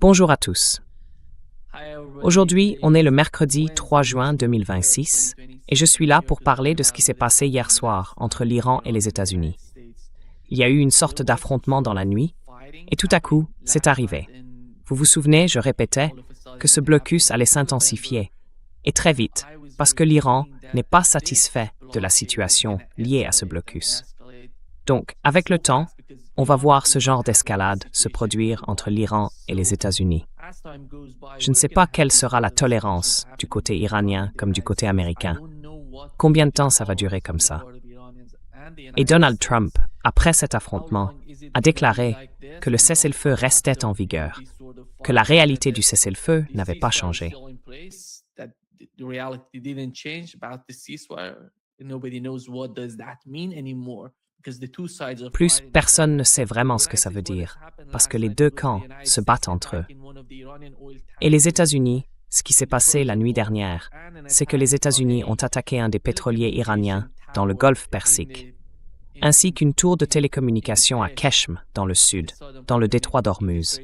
Bonjour à tous. Aujourd'hui, on est le mercredi 3 juin 2026 et je suis là pour parler de ce qui s'est passé hier soir entre l'Iran et les États-Unis. Il y a eu une sorte d'affrontement dans la nuit et tout à coup, c'est arrivé. Vous vous souvenez, je répétais que ce blocus allait s'intensifier et très vite parce que l'Iran n'est pas satisfait de la situation liée à ce blocus. Donc, avec le temps, on va voir ce genre d'escalade se produire entre l'Iran et les États-Unis. Je ne sais pas quelle sera la tolérance du côté iranien comme du côté américain. Combien de temps ça va durer comme ça? Et Donald Trump, après cet affrontement, a déclaré que le cessez-le-feu restait en vigueur, que la réalité du cessez-le-feu n'avait pas changé. Plus, personne ne sait vraiment ce que ça veut dire, parce que les deux camps se battent entre eux. Et les États-Unis, ce qui s'est passé la nuit dernière, c'est que les États-Unis ont attaqué un des pétroliers iraniens dans le golfe Persique, ainsi qu'une tour de télécommunication à Keshm, dans le sud, dans le détroit d'Ormuz.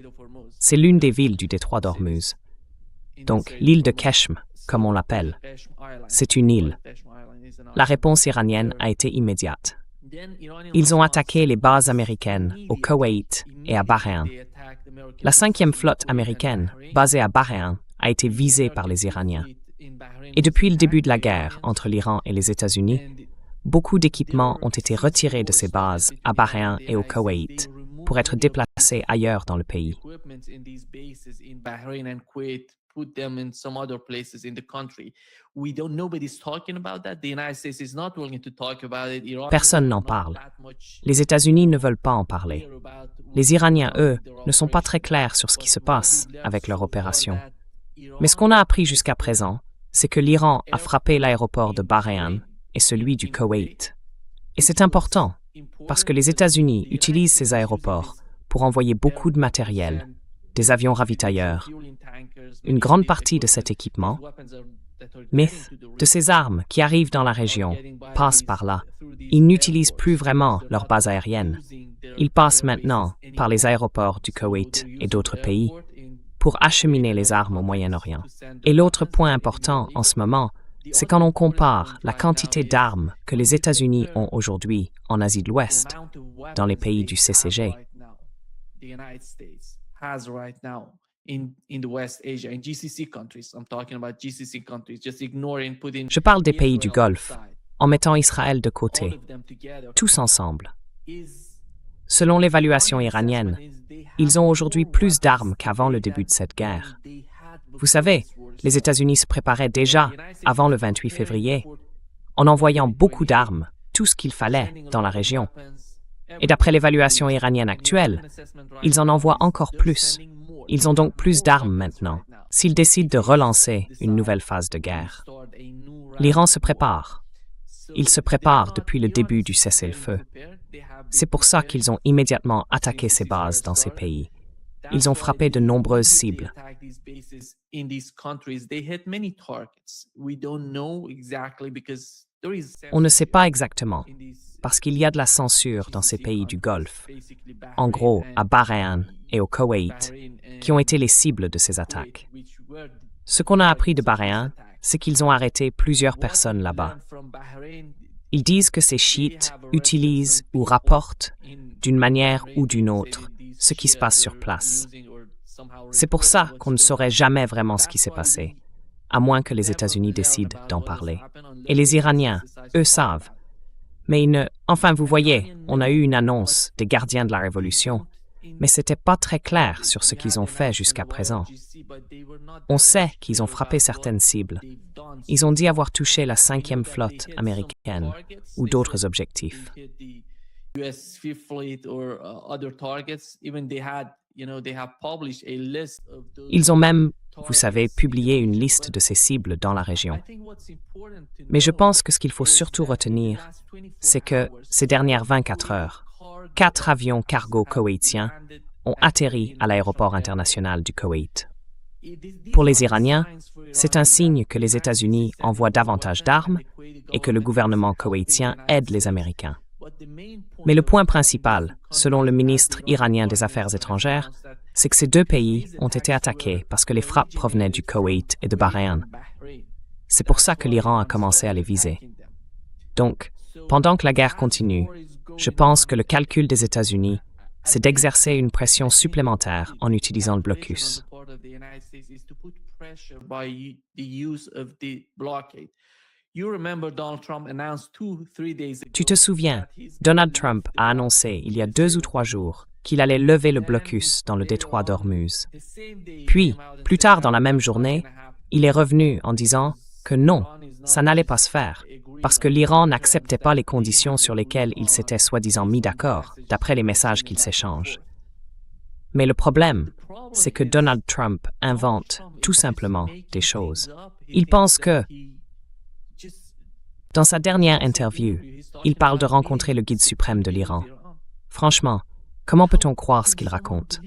C'est l'une des villes du détroit d'Ormuz. Donc, l'île de Keshm, comme on l'appelle, c'est une île. La réponse iranienne a été immédiate. Ils ont attaqué les bases américaines au Koweït et à Bahreïn. La 5e flotte américaine, basée à Bahreïn, a été visée par les Iraniens. Et depuis le début de la guerre entre l'Iran et les États-Unis, beaucoup d'équipements ont été retirés de ces bases à Bahreïn et au Koweït pour être déplacés ailleurs dans le pays. Personne n'en parle. Les États-Unis ne veulent pas en parler. Les Iraniens, eux, ne sont pas très clairs sur ce qui se passe avec leur opération. Mais ce qu'on a appris jusqu'à présent, c'est que l'Iran a frappé l'aéroport de Bahreïn et celui du Koweït. Et c'est important, parce que les États-Unis utilisent ces aéroports pour envoyer beaucoup de matériel, des avions ravitailleurs. Une grande partie de cet équipement, de ces armes qui arrivent dans la région, passent par là. Ils n'utilisent plus vraiment leurs bases aériennes. Ils passent maintenant par les aéroports du Koweït et d'autres pays pour acheminer les armes au Moyen-Orient. Et l'autre point important en ce moment, c'est quand on compare la quantité d'armes que les États-Unis ont aujourd'hui en Asie de l'Ouest, dans les pays du CCG. Je parle des pays du Golfe, en mettant Israël de côté, tous ensemble. Selon l'évaluation iranienne, ils ont aujourd'hui plus d'armes qu'avant le début de cette guerre. Vous savez, les États-Unis se préparaient déjà, avant le 28 février, en envoyant beaucoup d'armes, tout ce qu'il fallait, dans la région. Et d'après l'évaluation iranienne actuelle, ils en envoient encore plus. Ils ont donc plus d'armes maintenant, s'ils décident de relancer une nouvelle phase de guerre. L'Iran se prépare. Il se prépare depuis le début du cessez-le-feu. C'est pour ça qu'ils ont immédiatement attaqué ces bases dans ces pays. Ils ont frappé de nombreuses cibles. On ne sait pas exactement, parce qu'il y a de la censure dans ces pays du Golfe, en gros à Bahreïn et au Koweït, qui ont été les cibles de ces attaques. Ce qu'on a appris de Bahreïn, c'est qu'ils ont arrêté plusieurs personnes là-bas. Ils disent que ces chiites utilisent ou rapportent, d'une manière ou d'une autre, ce qui se passe sur place. C'est pour ça qu'on ne saurait jamais vraiment ce qui s'est passé, à moins que les États-Unis décident d'en parler. Et les Iraniens, eux, savent. Mais enfin, vous voyez, on a eu une annonce des gardiens de la Révolution, mais c'était pas très clair sur ce qu'ils ont fait jusqu'à présent. On sait qu'ils ont frappé certaines cibles. Ils ont dit avoir touché la 5e flotte américaine ou d'autres objectifs. Ils ont même, vous savez, publié une liste de ces cibles dans la région. Mais je pense que ce qu'il faut surtout retenir, c'est que ces dernières 24 heures, 4 avions cargo koweïtiens ont atterri à l'aéroport international du Koweït. Pour les Iraniens, c'est un signe que les États-Unis envoient davantage d'armes et que le gouvernement koweïtien aide les Américains. Mais le point principal, selon le ministre iranien des Affaires étrangères, c'est que ces deux pays ont été attaqués parce que les frappes provenaient du Koweït et de Bahreïn. C'est pour ça que l'Iran a commencé à les viser. Donc, pendant que la guerre continue, je pense que le calcul des États-Unis, c'est d'exercer une pression supplémentaire en utilisant le blocus. Tu te souviens, Donald Trump a annoncé il y a 2 ou 3 jours qu'il allait lever le blocus dans le détroit d'Ormuz. Puis, plus tard dans la même journée, il est revenu en disant que non, ça n'allait pas se faire, parce que l'Iran n'acceptait pas les conditions sur lesquelles il s'était soi-disant mis d'accord, d'après les messages qu'ils s'échangent. Mais le problème, c'est que Donald Trump invente tout simplement des choses. Il pense que, dans sa dernière interview, il parle de rencontrer le guide suprême de l'Iran. Franchement, comment peut-on croire ce qu'il raconte?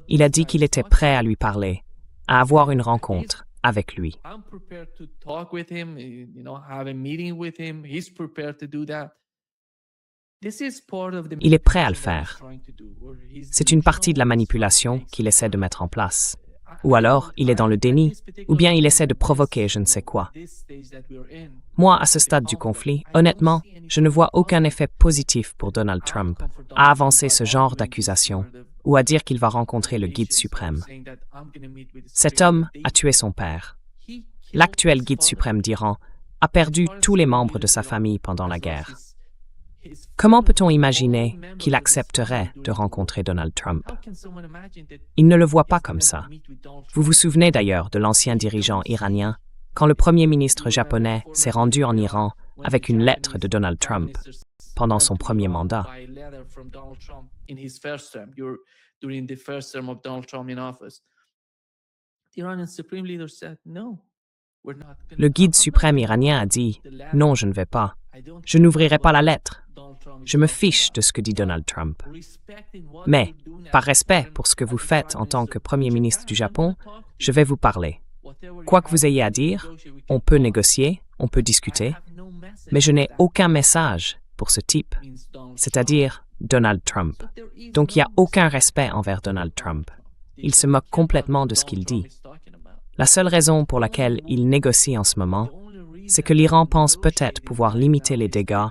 Il a dit qu'il était prêt à lui parler, à avoir une rencontre avec lui. Il est prêt à le faire. C'est une partie de la manipulation qu'il essaie de mettre en place. Ou alors, il est dans le déni, ou bien il essaie de provoquer je ne sais quoi. Moi, à ce stade du conflit, honnêtement, je ne vois aucun effet positif pour Donald Trump à avancer ce genre d'accusation ou à dire qu'il va rencontrer le guide suprême. Cet homme a tué son père. L'actuel guide suprême d'Iran a perdu tous les membres de sa famille pendant la guerre. Comment peut-on imaginer qu'il accepterait de rencontrer Donald Trump? Il ne le voit pas comme ça. Vous vous souvenez d'ailleurs de l'ancien dirigeant iranien quand le premier ministre japonais s'est rendu en Iran avec une lettre de Donald Trump pendant son premier mandat. Le guide suprême iranien a dit « Non, je ne vais pas. Je n'ouvrirai pas la lettre. Je me fiche de ce que dit Donald Trump. Mais, par respect pour ce que vous faites en tant que Premier ministre du Japon, je vais vous parler. Quoi que vous ayez à dire, on peut négocier, on peut discuter, mais je n'ai aucun message pour ce type, c'est-à-dire Donald Trump. Donc il n'y a aucun respect envers Donald Trump. Il se moque complètement de ce qu'il dit. La seule raison pour laquelle il négocie en ce moment, c'est que l'Iran pense peut-être pouvoir limiter les dégâts,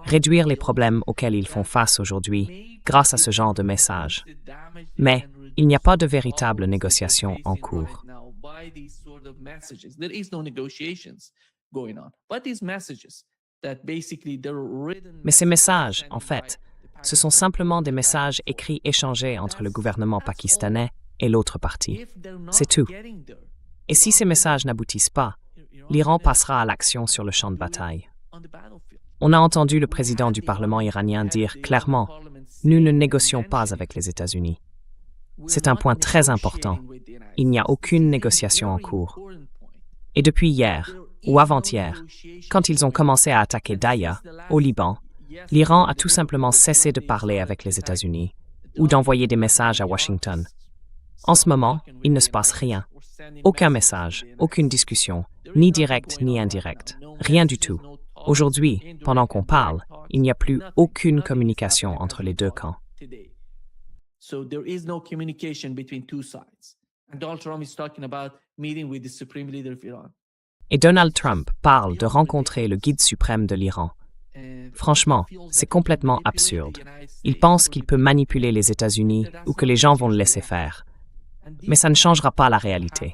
réduire les problèmes auxquels ils font face aujourd'hui grâce à ce genre de message. Mais il n'y a pas de véritable négociation en cours. Mais ces messages, en fait, ce sont simplement des messages écrits échangés entre le gouvernement pakistanais et l'autre partie. C'est tout. Et si ces messages n'aboutissent pas, l'Iran passera à l'action sur le champ de bataille. On a entendu le président du Parlement iranien dire clairement « Nous ne négocions pas avec les États-Unis ». C'est un point très important. Il n'y a aucune négociation en cours. Et depuis hier, ou avant-hier, quand ils ont commencé à attaquer Daïa, au Liban, l'Iran a tout simplement cessé de parler avec les États-Unis ou d'envoyer des messages à Washington. En ce moment, il ne se passe rien. Aucun message, aucune discussion, ni directe ni indirecte, rien du tout. Aujourd'hui, pendant qu'on parle, il n'y a plus aucune communication entre les deux camps. Et Donald Trump parle de rencontrer le guide suprême de l'Iran. Franchement, c'est complètement absurde. Il pense qu'il peut manipuler les États-Unis ou que les gens vont le laisser faire. Mais ça ne changera pas la réalité.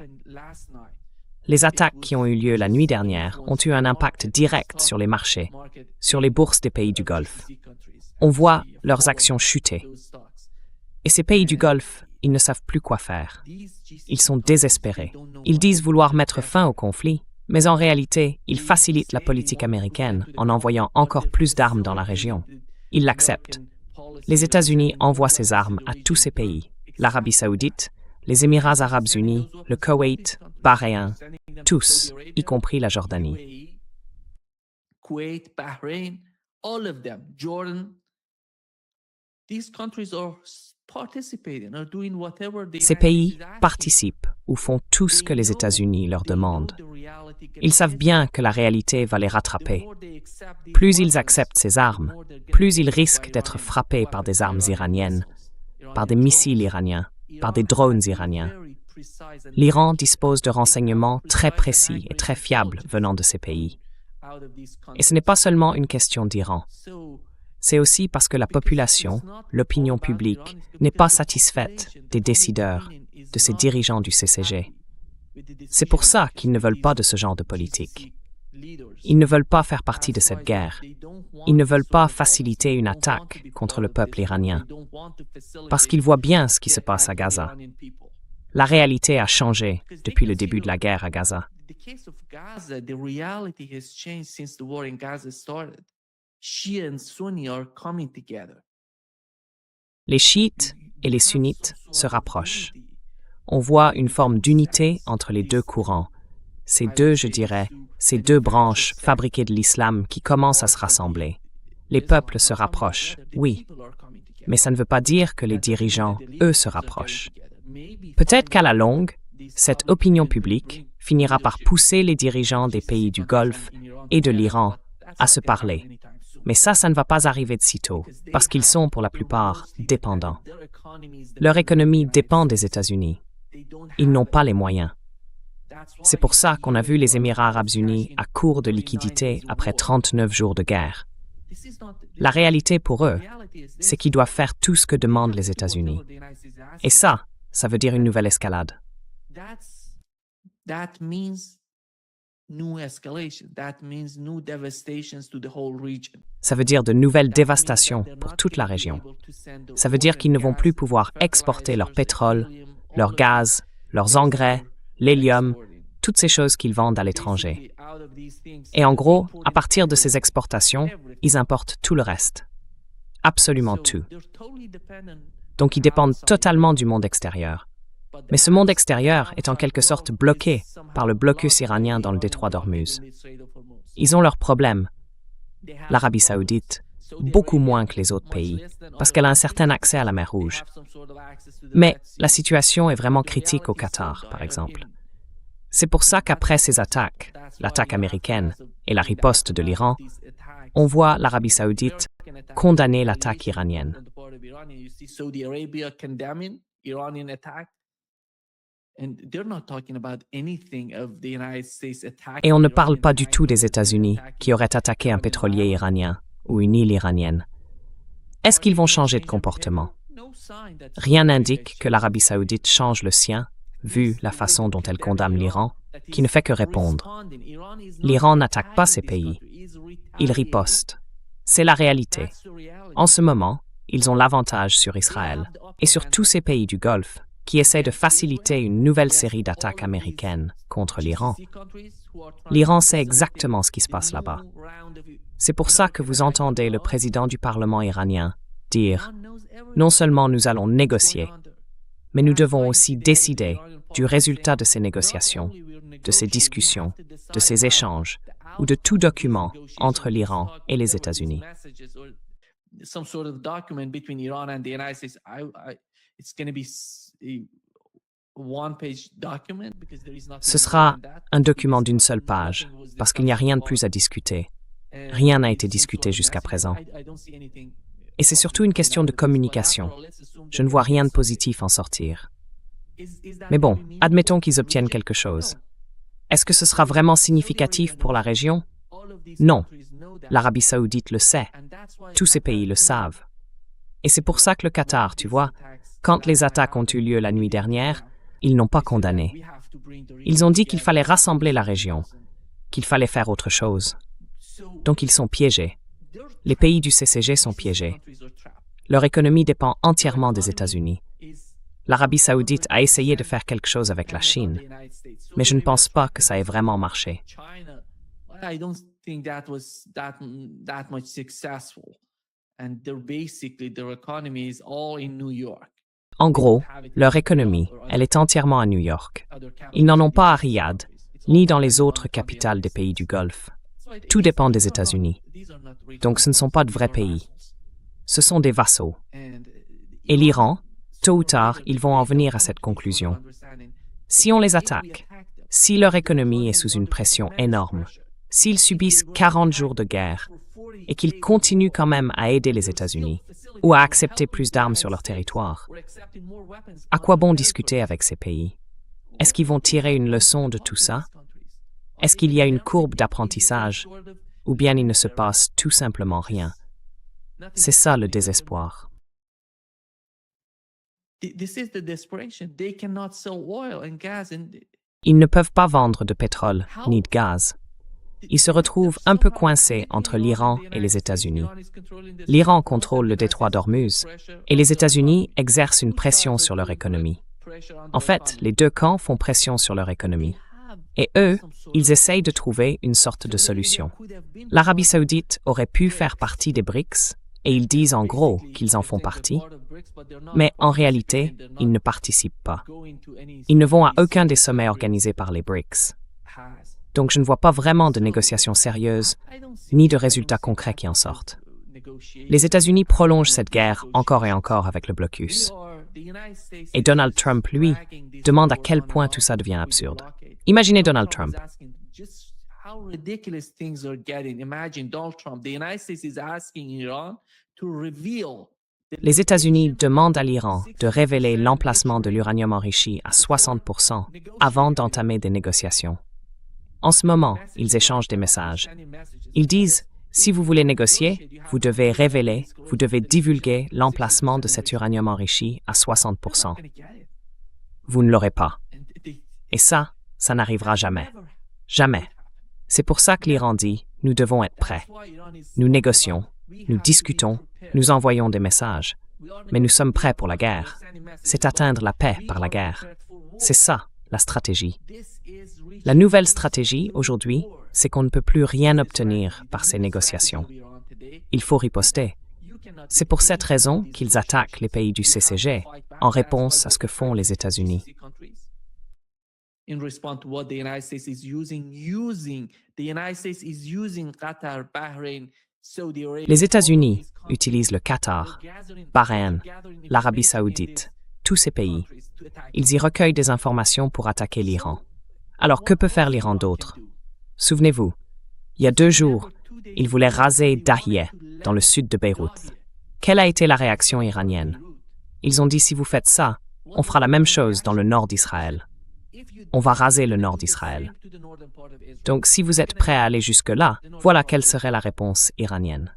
Les attaques qui ont eu lieu la nuit dernière ont eu un impact direct sur les marchés, sur les bourses des pays du Golfe. On voit leurs actions chuter. Et ces pays du Golfe, ils ne savent plus quoi faire. Ils sont désespérés. Ils disent vouloir mettre fin au conflit, mais en réalité, ils facilitent la politique américaine en envoyant encore plus d'armes dans la région. Ils l'acceptent. Les États-Unis envoient ces armes à tous ces pays, l'Arabie saoudite, les Émirats arabes unis, le Koweït, Bahreïn, tous, y compris la Jordanie. Kuwait, Bahrain, all of them, Jordan, these countries are participating, are doing whatever the Ces pays participent ou font tout ce que les États-Unis leur demandent. Ils savent bien que la réalité va les rattraper. Plus ils acceptent ces armes, plus ils risquent d'être frappés par des armes iraniennes, par des missiles iraniens, par des drones iraniens. L'Iran dispose de renseignements très précis et très fiables venant de ces pays. Et ce n'est pas seulement une question d'Iran. C'est aussi parce que la population, l'opinion publique, n'est pas satisfaite des décideurs, de ces dirigeants du CCG. C'est pour ça qu'ils ne veulent pas de ce genre de politique. Ils ne veulent pas faire partie de cette guerre. Ils ne veulent pas faciliter une attaque contre le peuple iranien, parce qu'ils voient bien ce qui se passe à Gaza. La réalité a changé depuis le début de la guerre à Gaza. Les chiites et les sunnites se rapprochent. On voit une forme d'unité entre les deux courants. Ces deux, je dirais, ces deux branches fabriquées de l'islam qui commencent à se rassembler. Les peuples se rapprochent, oui, mais ça ne veut pas dire que les dirigeants, eux, se rapprochent. Peut-être qu'à la longue, cette opinion publique finira par pousser les dirigeants des pays du Golfe et de l'Iran à se parler. Mais ça ne va pas arriver de sitôt, parce qu'ils sont pour la plupart dépendants. Leur économie dépend des États-Unis. Ils n'ont pas les moyens. C'est pour ça qu'on a vu les Émirats arabes unis à court de liquidités après 39 jours de guerre. La réalité pour eux, c'est qu'ils doivent faire tout ce que demandent les États-Unis. Et ça veut dire une nouvelle escalade. Ça veut dire de nouvelles dévastations pour toute la région. Ça veut dire qu'ils ne vont plus pouvoir exporter leur pétrole, leur gaz, leurs engrais, l'hélium, toutes ces choses qu'ils vendent à l'étranger. Et en gros, à partir de ces exportations, ils importent tout le reste. Absolument tout. Donc ils dépendent totalement du monde extérieur. Mais ce monde extérieur est en quelque sorte bloqué par le blocus iranien dans le détroit d'Ormuz. Ils ont leurs problèmes. L'Arabie saoudite, beaucoup moins que les autres pays, parce qu'elle a un certain accès à la mer Rouge. Mais la situation est vraiment critique au Qatar, par exemple. C'est pour ça qu'après ces attaques, l'attaque américaine et la riposte de l'Iran, on voit l'Arabie saoudite condamner l'attaque iranienne. Et on ne parle pas du tout des États-Unis qui auraient attaqué un pétrolier iranien ou une île iranienne. Est-ce qu'ils vont changer de comportement? Rien n'indique que l'Arabie saoudite change le sien, vu la façon dont elle condamne l'Iran, qui ne fait que répondre. L'Iran n'attaque pas ces pays. Il riposte. C'est la réalité. En ce moment, ils ont l'avantage sur Israël et sur tous ces pays du Golfe qui essaient de faciliter une nouvelle série d'attaques américaines contre l'Iran. L'Iran sait exactement ce qui se passe là-bas. C'est pour ça que vous entendez le président du Parlement iranien dire « Non seulement nous allons négocier, mais nous devons aussi décider du résultat de ces négociations, de ces discussions, de ces échanges ou de tout document entre l'Iran et les États-Unis. » Ce sera un document d'une seule page, parce qu'il n'y a rien de plus à discuter. Rien n'a été discuté jusqu'à présent. Et c'est surtout une question de communication. Je ne vois rien de positif en sortir. Mais bon, admettons qu'ils obtiennent quelque chose. Est-ce que ce sera vraiment significatif pour la région? Non. L'Arabie saoudite le sait. Tous ces pays le savent. Et c'est pour ça que le Qatar, tu vois, quand les attaques ont eu lieu la nuit dernière, ils n'ont pas condamné. Ils ont dit qu'il fallait rassembler la région, qu'il fallait faire autre chose. Donc ils sont piégés. Les pays du CCG sont piégés. Leur économie dépend entièrement des États-Unis. L'Arabie saoudite a essayé de faire quelque chose avec la Chine, mais je ne pense pas que ça ait vraiment marché. En gros, leur économie, elle est entièrement à New York. Ils n'en ont pas à Riyad, ni dans les autres capitales des pays du Golfe. Tout dépend des États-Unis. Donc ce ne sont pas de vrais pays. Ce sont des vassaux. Et l'Iran, tôt ou tard, ils vont en venir à cette conclusion. Si on les attaque, si leur économie est sous une pression énorme, s'ils subissent 40 jours de guerre et qu'ils continuent quand même à aider les États-Unis, ou à accepter plus d'armes sur leur territoire. À quoi bon discuter avec ces pays? Est-ce qu'ils vont tirer une leçon de tout ça? Est-ce qu'il y a une courbe d'apprentissage? Ou bien il ne se passe tout simplement rien? C'est ça le désespoir. Ils ne peuvent pas vendre de pétrole ni de gaz. Ils se retrouvent un peu coincés entre l'Iran et les États-Unis. L'Iran contrôle le détroit d'Ormuz et les États-Unis exercent une pression sur leur économie. En fait, les deux camps font pression sur leur économie. Et eux, ils essayent de trouver une sorte de solution. L'Arabie saoudite aurait pu faire partie des BRICS, et ils disent en gros qu'ils en font partie, mais en réalité, ils ne participent pas. Ils ne vont à aucun des sommets organisés par les BRICS. Donc je ne vois pas vraiment de négociations sérieuses, ni de résultats concrets qui en sortent. Les États-Unis prolongent cette guerre encore et encore avec le blocus. Et Donald Trump, lui, demande à quel point tout ça devient absurde. Imaginez Donald Trump. Les États-Unis demandent à l'Iran de révéler l'emplacement de l'uranium enrichi à 60% avant d'entamer des négociations. En ce moment, ils échangent des messages. Ils disent, si vous voulez négocier, vous devez révéler, vous devez divulguer l'emplacement de cet uranium enrichi à 60%. Vous ne l'aurez pas. Et ça n'arrivera jamais. Jamais. C'est pour ça que l'Iran dit, nous devons être prêts. Nous négocions, nous discutons, nous envoyons des messages. Mais nous sommes prêts pour la guerre. C'est atteindre la paix par la guerre. C'est ça, la stratégie. La nouvelle stratégie, aujourd'hui, c'est qu'on ne peut plus rien obtenir par ces négociations. Il faut riposter. C'est pour cette raison qu'ils attaquent les pays du CCG, en réponse à ce que font les États-Unis. Les États-Unis utilisent le Qatar, Bahreïn, l'Arabie saoudite, tous ces pays. Ils y recueillent des informations pour attaquer l'Iran. Alors que peut faire l'Iran d'autre? Souvenez-vous, il y a 2 jours, ils voulaient raser Dahieh, dans le sud de Beyrouth. Quelle a été la réaction iranienne? Ils ont dit si vous faites ça, on fera la même chose dans le nord d'Israël. On va raser le nord d'Israël. Donc si vous êtes prêts à aller jusque-là, voilà quelle serait la réponse iranienne.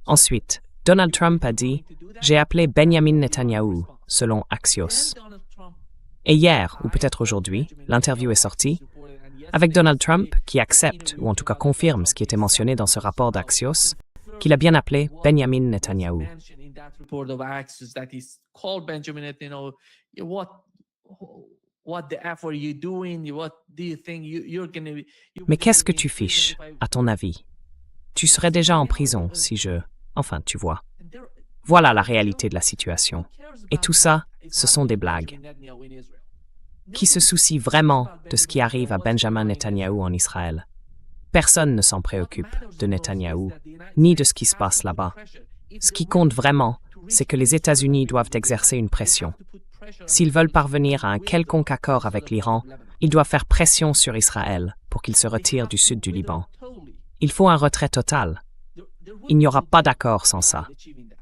Ensuite, Donald Trump a dit « J'ai appelé Benjamin Netanyahou, selon Axios ». Et hier, ou peut-être aujourd'hui, l'interview est sortie, avec Donald Trump qui accepte, ou en tout cas confirme ce qui était mentionné dans ce rapport d'Axios, qu'il a bien appelé Benjamin Netanyahou. Mais qu'est-ce que tu fiches, à ton avis? Tu serais déjà en prison si je... Enfin, tu vois. Voilà la réalité de la situation. Et tout ça, ce sont des blagues. Qui se soucie vraiment de ce qui arrive à Benjamin Netanyahou en Israël? Personne ne s'en préoccupe de Netanyahou, ni de ce qui se passe là-bas. Ce qui compte vraiment, c'est que les États-Unis doivent exercer une pression. S'ils veulent parvenir à un quelconque accord avec l'Iran, ils doivent faire pression sur Israël pour qu'il se retire du sud du Liban. Il faut un retrait total. Il n'y aura pas d'accord sans ça.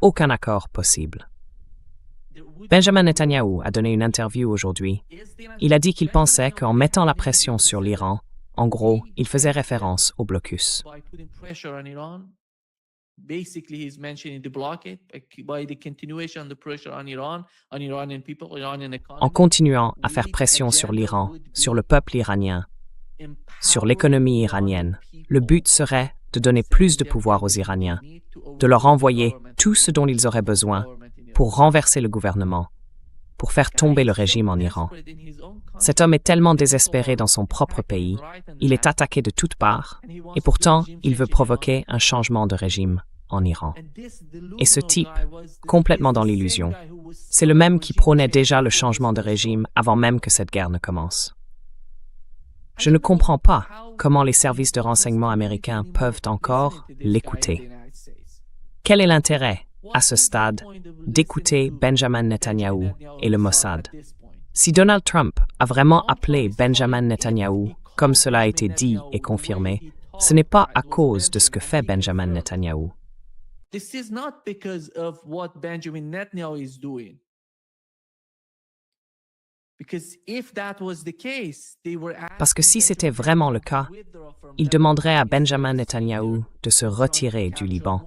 Aucun accord possible. Benjamin Netanyahou a donné une interview aujourd'hui. Il a dit qu'il pensait qu'en mettant la pression sur l'Iran, en gros, il faisait référence au blocus. En continuant à faire pression sur l'Iran, sur le peuple iranien, sur l'économie iranienne, le but serait de donner plus de pouvoir aux Iraniens, de leur envoyer tout ce dont ils auraient besoin pour renverser le gouvernement, pour faire tomber le régime en Iran. Cet homme est tellement désespéré dans son propre pays, il est attaqué de toutes parts, et pourtant, il veut provoquer un changement de régime en Iran. Et ce type, complètement dans l'illusion, c'est le même qui prônait déjà le changement de régime avant même que cette guerre ne commence. Je ne comprends pas comment les services de renseignement américains peuvent encore l'écouter. Quel est l'intérêt, à ce stade, d'écouter Benjamin Netanyahou et le Mossad? Si Donald Trump a vraiment appelé Benjamin Netanyahou, comme cela a été dit et confirmé, ce n'est pas à cause de ce que fait Benjamin Netanyahou. This is not because of what Benjamin Netanyahu is doing. Parce que si c'était vraiment le cas, il demanderait à Benjamin Netanyahou de se retirer du Liban,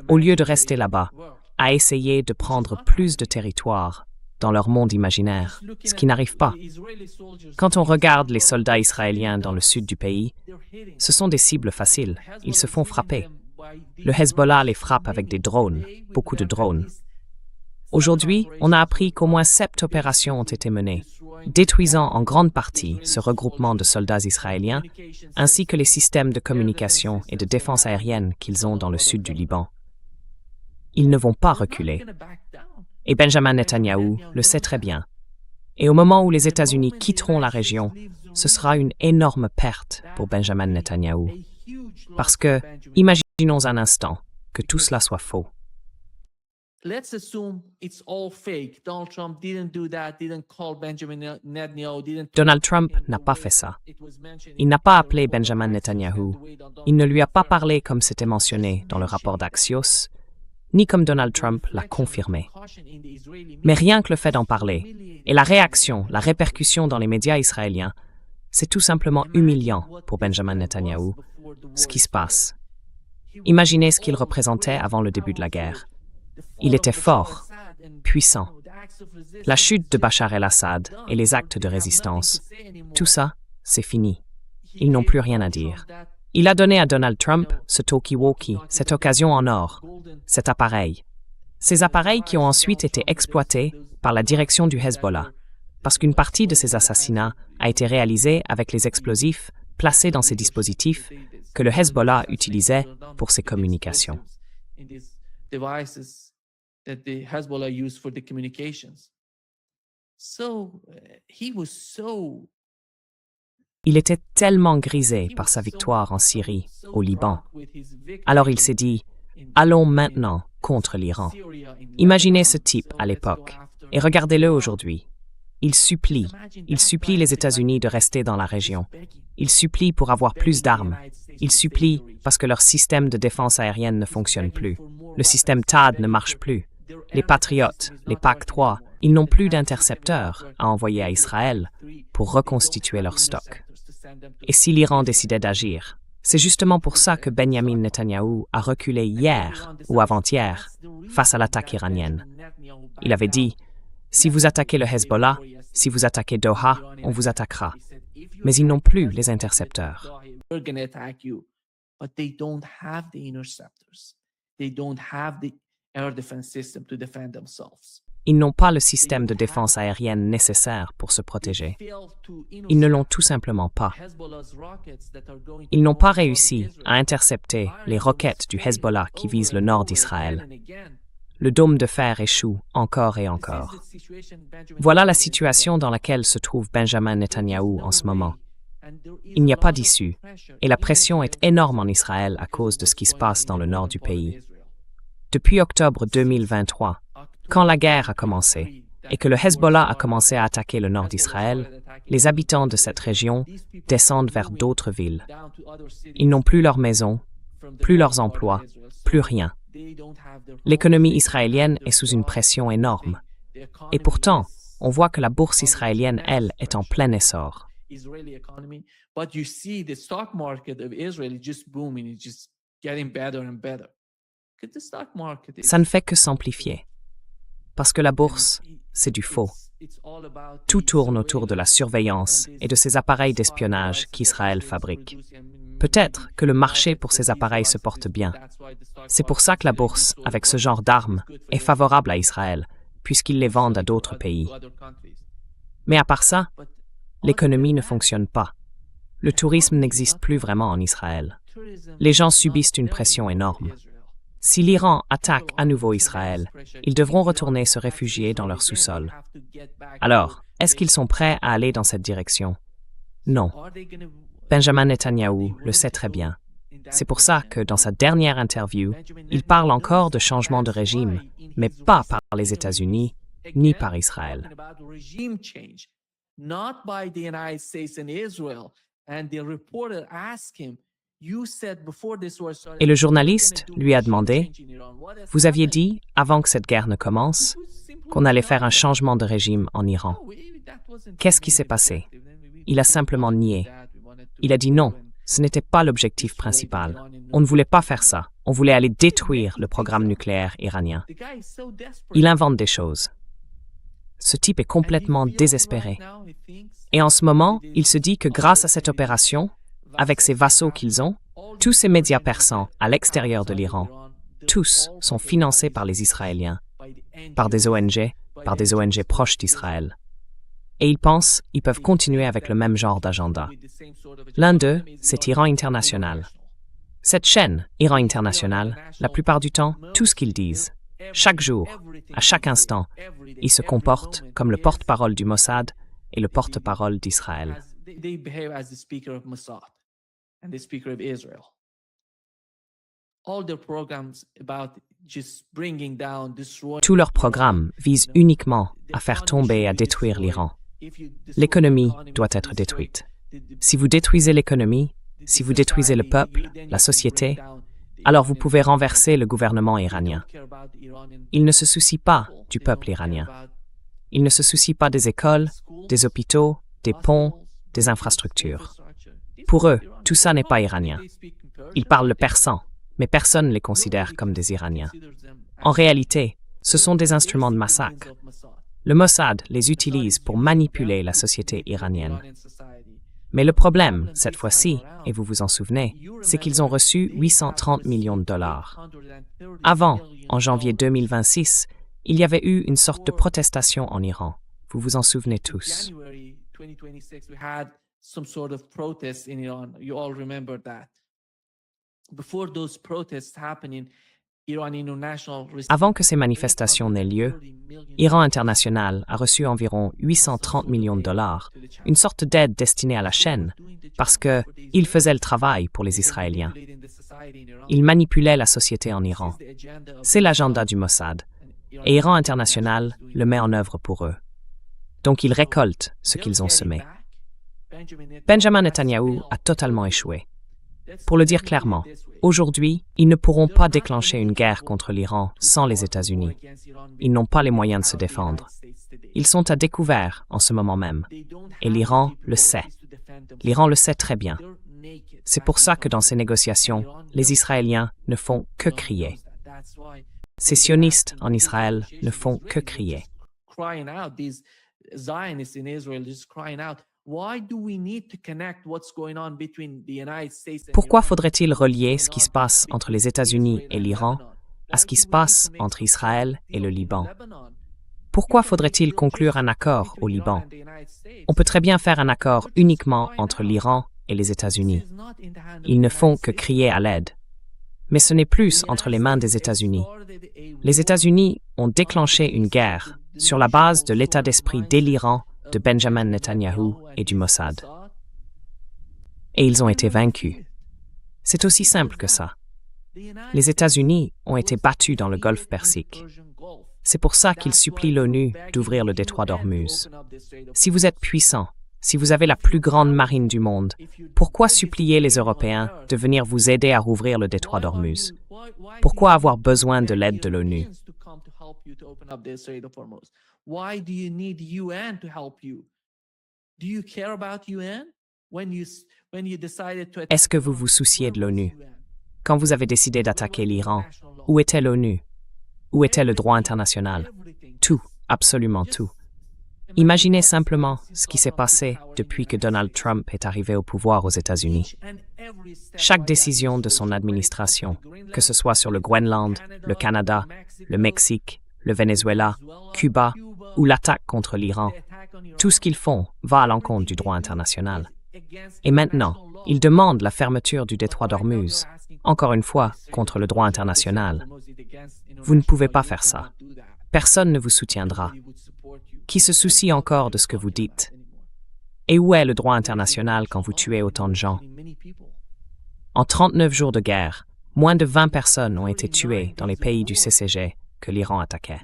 au lieu de rester là-bas, à essayer de prendre plus de territoire dans leur monde imaginaire, ce qui n'arrive pas. Quand on regarde les soldats israéliens dans le sud du pays, ce sont des cibles faciles, ils se font frapper. Le Hezbollah les frappe avec des drones, beaucoup de drones. Aujourd'hui, on a appris qu'au moins 7 opérations ont été menées, détruisant en grande partie ce regroupement de soldats israéliens, ainsi que les systèmes de communication et de défense aérienne qu'ils ont dans le sud du Liban. Ils ne vont pas reculer. Et Benjamin Netanyahou le sait très bien. Et au moment où les États-Unis quitteront la région, ce sera une énorme perte pour Benjamin Netanyahou. Parce que, imaginons un instant que tout cela soit faux. Let's assume it's all fake. Donald Trump didn't do that, didn't call Benjamin Netanyahu, didn't... Donald Trump n'a pas fait ça. Il n'a pas appelé Benjamin Netanyahou. Il ne lui a pas parlé comme c'était mentionné dans le rapport d'Axios, ni comme Donald Trump l'a confirmé. Mais rien que le fait d'en parler, et la réaction, la répercussion dans les médias israéliens, c'est tout simplement humiliant pour Benjamin Netanyahou, ce qui se passe. Imaginez ce qu'il représentait avant le début de la guerre. Il était fort, puissant. La chute de Bachar el-Assad et les actes de résistance, tout ça, c'est fini. Ils n'ont plus rien à dire. Il a donné à Donald Trump ce talkie-walkie, cette occasion en or, cet appareil. Ces appareils qui ont ensuite été exploités par la direction du Hezbollah, parce qu'une partie de ces assassinats a été réalisée avec les explosifs placés dans ces dispositifs que le Hezbollah utilisait pour ses communications. That the Hezbollah used for the communications. Il était tellement grisé par sa victoire en Syrie, au Liban. Alors il s'est dit, allons maintenant contre l'Iran. Imaginez ce type à l'époque et regardez-le aujourd'hui. Il supplie les États-Unis de rester dans la région. Il supplie pour avoir plus d'armes. Il supplie parce que leur système de défense aérienne ne fonctionne plus. Le système THAAD ne marche plus. Les Patriotes, les PAC-3, ils n'ont plus d'intercepteurs à envoyer à Israël pour reconstituer leur stock. Et si l'Iran décidait d'agir, c'est justement pour ça que Benjamin Netanyahou a reculé hier ou avant-hier face à l'attaque iranienne. Il avait dit, si vous attaquez le Hezbollah, si vous attaquez Doha, on vous attaquera. Mais ils n'ont plus les intercepteurs. Ils n'ont pas le système de défense aérienne nécessaire pour se protéger. Ils ne l'ont tout simplement pas. Ils n'ont pas réussi à intercepter les roquettes du Hezbollah qui visent le nord d'Israël. Le dôme de fer échoue encore et encore. Voilà la situation dans laquelle se trouve Benjamin Netanyahou en ce moment. Il n'y a pas d'issue, et la pression est énorme en Israël à cause de ce qui se passe dans le nord du pays. Depuis octobre 2023, quand la guerre a commencé et que le Hezbollah a commencé à attaquer le nord d'Israël, les habitants de cette région descendent vers d'autres villes. Ils n'ont plus leur maison, plus leurs emplois, plus rien. L'économie israélienne est sous une pression énorme. Et pourtant, on voit que la bourse israélienne, elle, est en plein essor. Ça ne fait que s'amplifier. Parce que la bourse, c'est du faux. Tout tourne autour de la surveillance et de ces appareils d'espionnage qu'Israël fabrique. Peut-être que le marché pour ces appareils se porte bien. C'est pour ça que la bourse, avec ce genre d'armes, est favorable à Israël, puisqu'ils les vendent à d'autres pays. Mais à part ça, l'économie ne fonctionne pas. Le tourisme n'existe plus vraiment en Israël. Les gens subissent une pression énorme. Si l'Iran attaque à nouveau Israël, ils devront retourner se réfugier dans leur sous-sol. Alors, est-ce qu'ils sont prêts à aller dans cette direction? Non. Benjamin Netanyahou le sait très bien. C'est pour ça que dans sa dernière interview, il parle encore de changement de régime, mais pas par les États-Unis, ni par Israël. Not by the United States and Israel. And the reporter asked him, Et le journaliste lui a demandé, « Vous aviez dit, avant que cette guerre ne commence, qu'on allait faire un changement de régime en Iran. Qu'est-ce qui s'est passé? » Il a simplement nié. Il a dit non, ce n'était pas l'objectif principal. On ne voulait pas faire ça. On voulait aller détruire le programme nucléaire iranien. Il invente des choses. Ce type est complètement désespéré. Et en ce moment, il se dit que grâce à cette opération, avec ces vassaux qu'ils ont, tous ces médias persans à l'extérieur de l'Iran, tous sont financés par les Israéliens, par des ONG proches d'Israël. Et ils pensent qu'ils peuvent continuer avec le même genre d'agenda. L'un d'eux, c'est Iran International. Cette chaîne, Iran International, la plupart du temps, tout ce qu'ils disent, chaque jour, à chaque instant, ils se comportent comme le porte-parole du Mossad et le porte-parole d'Israël. Tous leurs programmes visent uniquement à faire tomber et à détruire l'Iran. L'économie doit être détruite. Si vous détruisez l'économie, si vous détruisez le peuple, la société, alors vous pouvez renverser le gouvernement iranien. Il ne se soucie pas du peuple iranien. Il ne se soucie pas des écoles, des hôpitaux, des ponts, des infrastructures. Pour eux, tout ça n'est pas iranien. Ils parlent le persan, mais personne ne les considère comme des Iraniens. En réalité, ce sont des instruments de massacre. Le Mossad les utilise pour manipuler la société iranienne. Mais le problème, cette fois-ci, et vous vous en souvenez, c'est qu'ils ont reçu 830 millions de dollars. Avant, en janvier 2026, il y avait eu une sorte de protestation en Iran. Vous vous en souvenez tous. Avant que ces manifestations n'aient lieu, Iran International a reçu environ 830 millions de dollars, une sorte d'aide destinée à la chaîne, parce qu'il faisait le travail pour les Israéliens. Il manipulait la société en Iran. C'est l'agenda du Mossad, et Iran International le met en œuvre pour eux. Donc ils récoltent ce qu'ils ont semé. Benjamin Netanyahou a totalement échoué. Pour le dire clairement, aujourd'hui, ils ne pourront pas déclencher une guerre contre l'Iran sans les États-Unis. Ils n'ont pas les moyens de se défendre. Ils sont à découvert en ce moment même. Et l'Iran le sait. L'Iran le sait très bien. C'est pour ça que dans ces négociations, les Israéliens ne font que crier. Ces sionistes en Israël ne font que crier. Pourquoi faudrait-il relier ce qui se passe entre les États-Unis et l'Iran à ce qui se passe entre Israël et le Liban? Pourquoi faudrait-il conclure un accord au Liban? On peut très bien faire un accord uniquement entre l'Iran et les États-Unis. Ils ne font que crier à l'aide. Mais ce n'est plus entre les mains des États-Unis. Les États-Unis ont déclenché une guerre sur la base de l'état d'esprit délirant de Benjamin Netanyahou et du Mossad. Et ils ont été vaincus. C'est aussi simple que ça. Les États-Unis ont été battus dans le Golfe Persique. C'est pour ça qu'ils supplient l'ONU d'ouvrir le détroit d'Ormuz. Si vous êtes puissant, si vous avez la plus grande marine du monde, pourquoi supplier les Européens de venir vous aider à rouvrir le détroit d'Ormuz? Pourquoi avoir besoin de l'aide de l'ONU? Est-ce que vous vous souciez de l'ONU? Quand vous avez décidé d'attaquer l'Iran, où était l'ONU? Où était le droit international? Tout, absolument tout. Imaginez simplement ce qui s'est passé depuis que Donald Trump est arrivé au pouvoir aux États-Unis. Chaque décision de son administration, que ce soit sur le Groenland, le Canada, le Mexique, le Venezuela, Cuba ou l'attaque contre l'Iran, tout ce qu'ils font va à l'encontre du droit international. Et maintenant, ils demandent la fermeture du détroit d'Ormuz, encore une fois, contre le droit international. Vous ne pouvez pas faire ça. Personne ne vous soutiendra. Qui se soucie encore de ce que vous dites? Et où est le droit international quand vous tuez autant de gens? En 39 jours de guerre, moins de 20 personnes ont été tuées dans les pays du CCG que l'Iran attaquait.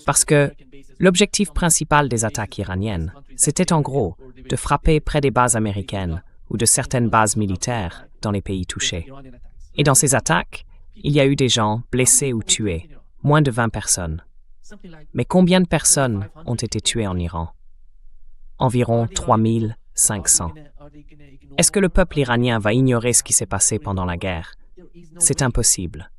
Parce que l'objectif principal des attaques iraniennes, c'était en gros de frapper près des bases américaines ou de certaines bases militaires dans les pays touchés. Et dans ces attaques, il y a eu des gens blessés ou tués, moins de 20 personnes. Mais combien de personnes ont été tuées en Iran? Environ 3500. Est-ce que le peuple iranien va ignorer ce qui s'est passé pendant la guerre? C'est impossible.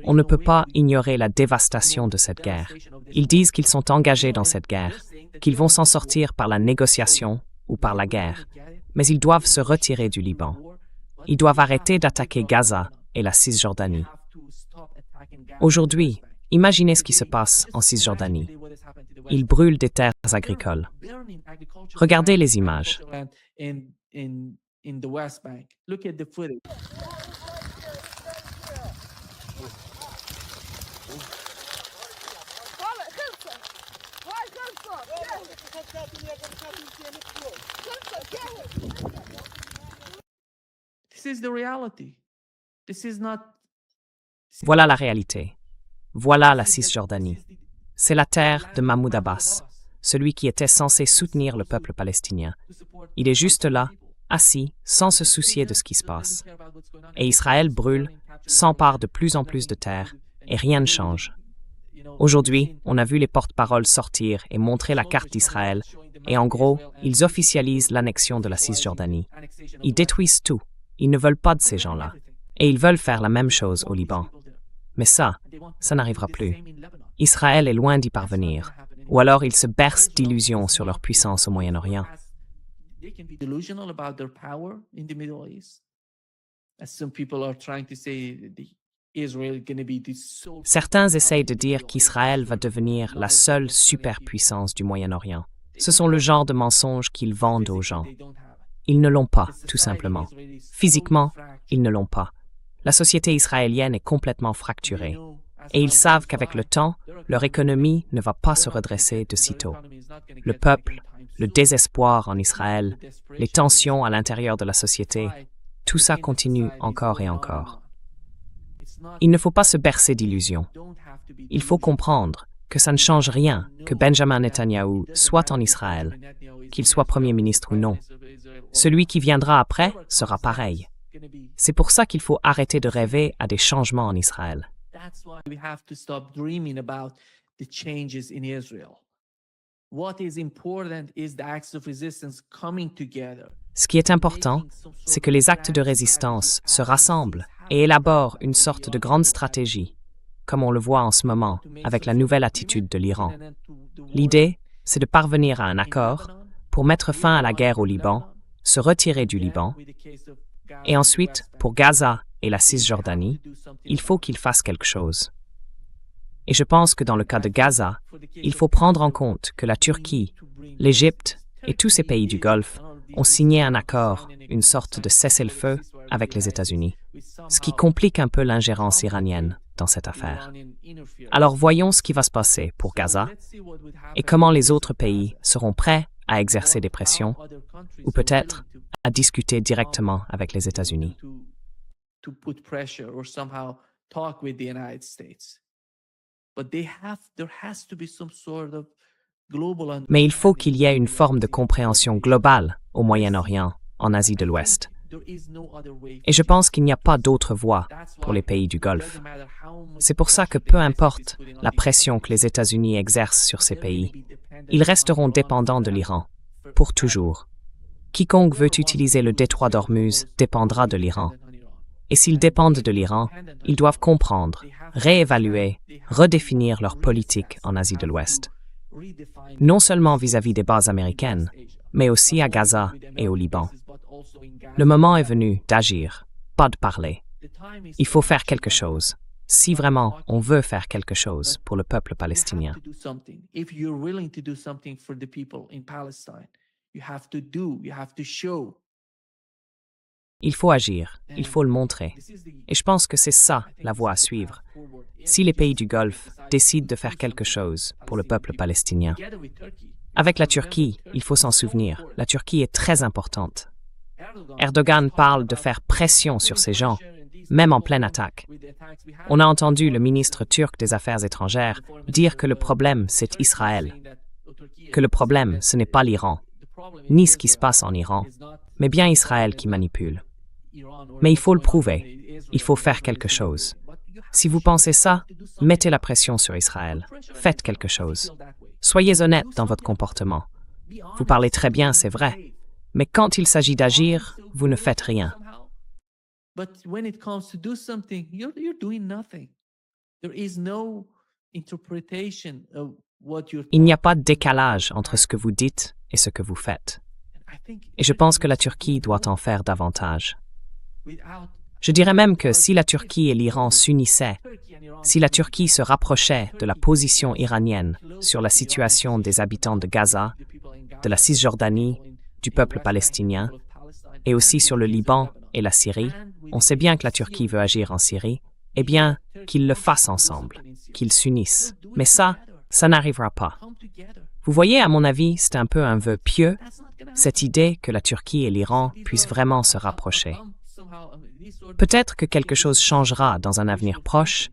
On ne peut pas ignorer la dévastation de cette guerre. Ils disent qu'ils sont engagés dans cette guerre, qu'ils vont s'en sortir par la négociation ou par la guerre, mais ils doivent se retirer du Liban. Ils doivent arrêter d'attaquer Gaza et la Cisjordanie. Aujourd'hui, imaginez ce qui se passe en Cisjordanie. Ils brûlent des terres agricoles. Regardez les images. Voilà la réalité. Voilà la Cisjordanie. C'est la terre de Mahmoud Abbas, celui qui était censé soutenir le peuple palestinien. Il est juste là, assis, sans se soucier de ce qui se passe. Et Israël brûle, s'empare de plus en plus de terre, et rien ne change. Aujourd'hui, on a vu les porte-paroles sortir et montrer la carte d'Israël, et en gros, ils officialisent l'annexion de la Cisjordanie. Ils détruisent tout. Ils ne veulent pas de ces gens-là. Et ils veulent faire la même chose au Liban. Mais ça n'arrivera plus. Israël est loin d'y parvenir. Ou alors ils se bercent d'illusions sur leur puissance au Moyen-Orient. Certains essayent de dire qu'Israël va devenir la seule superpuissance du Moyen-Orient. Ce sont le genre de mensonges qu'ils vendent aux gens. Ils ne l'ont pas, tout simplement. Physiquement, ils ne l'ont pas. La société israélienne est complètement fracturée. Et ils savent qu'avec le temps, leur économie ne va pas se redresser de sitôt. Le peuple, le désespoir en Israël, les tensions à l'intérieur de la société, tout ça continue encore et encore. Il ne faut pas se bercer d'illusions. Il faut comprendre que ça ne change rien que Benjamin Netanyahou soit en Israël, qu'il soit Premier ministre ou non. Celui qui viendra après sera pareil. C'est pour ça qu'il faut arrêter de rêver à des changements en Israël. Ce qui est important, c'est que les actes de résistance se rassemblent et élaborent une sorte de grande stratégie, comme on le voit en ce moment avec la nouvelle attitude de l'Iran. L'idée, c'est de parvenir à un accord pour mettre fin à la guerre au Liban, se retirer du Liban, et ensuite, pour Gaza et la Cisjordanie, il faut qu'ils fassent quelque chose. Et je pense que dans le cas de Gaza, il faut prendre en compte que la Turquie, l'Égypte et tous ces pays du Golfe ont signé un accord, une sorte de cessez-le-feu avec les États-Unis, ce qui complique un peu l'ingérence iranienne dans cette affaire. Alors voyons ce qui va se passer pour Gaza et comment les autres pays seront prêts à exercer des pressions ou peut-être à discuter directement avec les États-Unis. Mais il faut qu'il y ait une forme de compréhension globale au Moyen-Orient, en Asie de l'Ouest. Et je pense qu'il n'y a pas d'autre voie pour les pays du Golfe. C'est pour ça que peu importe la pression que les États-Unis exercent sur ces pays, ils resteront dépendants de l'Iran, pour toujours. Quiconque veut utiliser le détroit d'Ormuz dépendra de l'Iran. Et s'ils dépendent de l'Iran, ils doivent comprendre, réévaluer, redéfinir leur politique en Asie de l'Ouest. Non seulement vis-à-vis des bases américaines, mais aussi à Gaza et au Liban. Le moment est venu d'agir, pas de parler. Il faut faire quelque chose, si vraiment on veut faire quelque chose pour le peuple palestinien. Il faut agir, il faut le montrer. Et je pense que c'est ça la voie à suivre. Si les pays du Golfe décident de faire quelque chose pour le peuple palestinien. Avec la Turquie, il faut s'en souvenir, la Turquie est très importante. Erdogan parle de faire pression sur ces gens, même en pleine attaque. On a entendu le ministre turc des Affaires étrangères dire que le problème, c'est Israël, que le problème, ce n'est pas l'Iran, ni ce qui se passe en Iran, mais bien Israël qui manipule. Mais il faut le prouver, il faut faire quelque chose. Si vous pensez ça, mettez la pression sur Israël, faites quelque chose. Soyez honnête dans votre comportement. Vous parlez très bien, c'est vrai, mais quand il s'agit d'agir, vous ne faites rien. But when it comes to do something, you're doing nothing. There is no interpretation of what you're. Il n'y a pas de décalage entre ce que vous dites et ce que vous faites. Et je pense que la Turquie doit en faire davantage. Je dirais même que si la Turquie et l'Iran s'unissaient, si la Turquie se rapprochait de la position iranienne sur la situation des habitants de Gaza, de la Cisjordanie, du peuple palestinien, et aussi sur le Liban et la Syrie, on sait bien que la Turquie veut agir en Syrie, eh bien, qu'ils le fassent ensemble, qu'ils s'unissent. Mais ça n'arrivera pas. Vous voyez, à mon avis, c'est un peu un vœu pieux, cette idée que la Turquie et l'Iran puissent vraiment se rapprocher. Peut-être que quelque chose changera dans un avenir proche,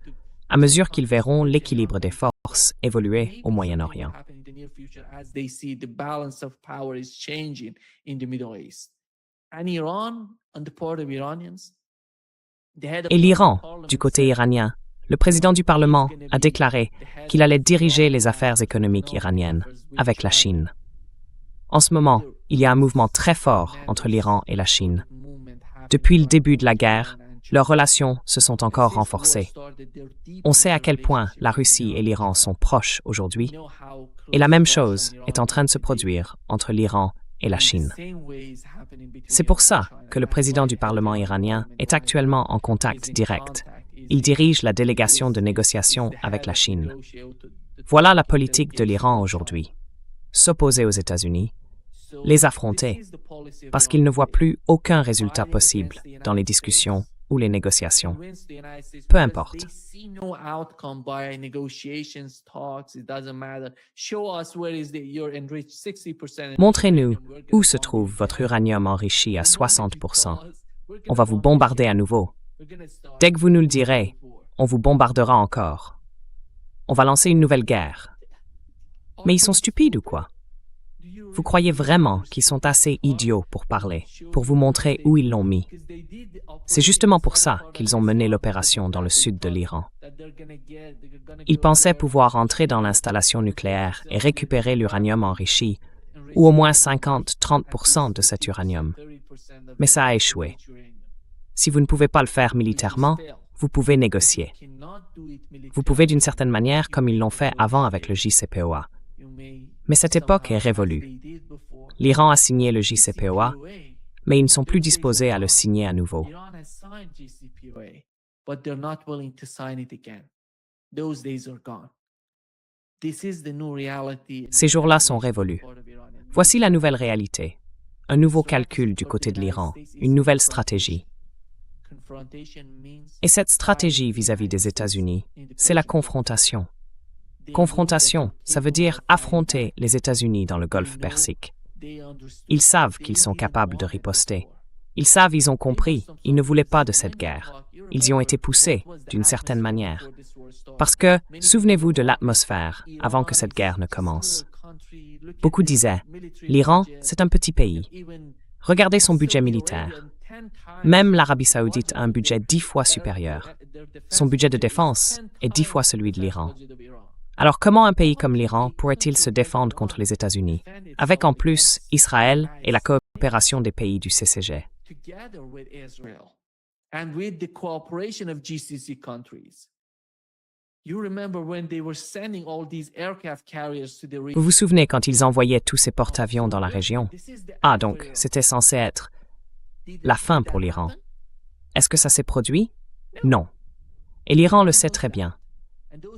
à mesure qu'ils verront l'équilibre des forces évoluer au Moyen-Orient. Et l'Iran, du côté iranien, le président du Parlement a déclaré qu'il allait diriger les affaires économiques iraniennes avec la Chine. En ce moment, il y a un mouvement très fort entre l'Iran et la Chine. Depuis le début de la guerre, leurs relations se sont encore renforcées. On sait à quel point la Russie et l'Iran sont proches aujourd'hui, et la même chose est en train de se produire entre l'Iran et la Chine. C'est pour ça que le président du Parlement iranien est actuellement en contact direct. Il dirige la délégation de négociation avec la Chine. Voilà la politique de l'Iran aujourd'hui. S'opposer aux États-Unis, les affronter, parce qu'il ne voit plus aucun résultat possible dans les discussions ou les négociations. Peu importe. Montrez-nous où se trouve votre uranium enrichi à 60%. On va vous bombarder à nouveau. Dès que vous nous le direz, on vous bombardera encore. On va lancer une nouvelle guerre. Mais ils sont stupides ou quoi? Vous croyez vraiment qu'ils sont assez idiots pour parler, pour vous montrer où ils l'ont mis? C'est justement pour ça qu'ils ont mené l'opération dans le sud de l'Iran. Ils pensaient pouvoir entrer dans l'installation nucléaire et récupérer l'uranium enrichi, ou au moins 50-30% de cet uranium. Mais ça a échoué. Si vous ne pouvez pas le faire militairement, vous pouvez négocier. Vous pouvez d'une certaine manière comme ils l'ont fait avant avec le JCPOA. Mais cette époque est révolue. L'Iran a signé le JCPOA, mais ils ne sont plus disposés à le signer à nouveau. Ces jours-là sont révolus. Voici la nouvelle réalité. Un nouveau calcul du côté de l'Iran, une nouvelle stratégie. Et cette stratégie vis-à-vis des États-Unis, c'est la confrontation. Confrontation, ça veut dire affronter les États-Unis dans le Golfe Persique. Ils savent qu'ils sont capables de riposter. Ils savent, ils ont compris, ils ne voulaient pas de cette guerre. Ils y ont été poussés, d'une certaine manière. Parce que, souvenez-vous de l'atmosphère avant que cette guerre ne commence. Beaucoup disaient, l'Iran, c'est un petit pays. Regardez son budget militaire. Même l'Arabie saoudite a un budget 10 fois supérieur. Son budget de défense est 10 fois celui de l'Iran. Alors comment un pays comme l'Iran pourrait-il se défendre contre les États-Unis, avec en plus Israël et la coopération des pays du CCG? Vous vous souvenez quand ils envoyaient tous ces porte-avions dans la région? Ah, donc, c'était censé être la fin pour l'Iran. Est-ce que ça s'est produit? Non. Et l'Iran le sait très bien.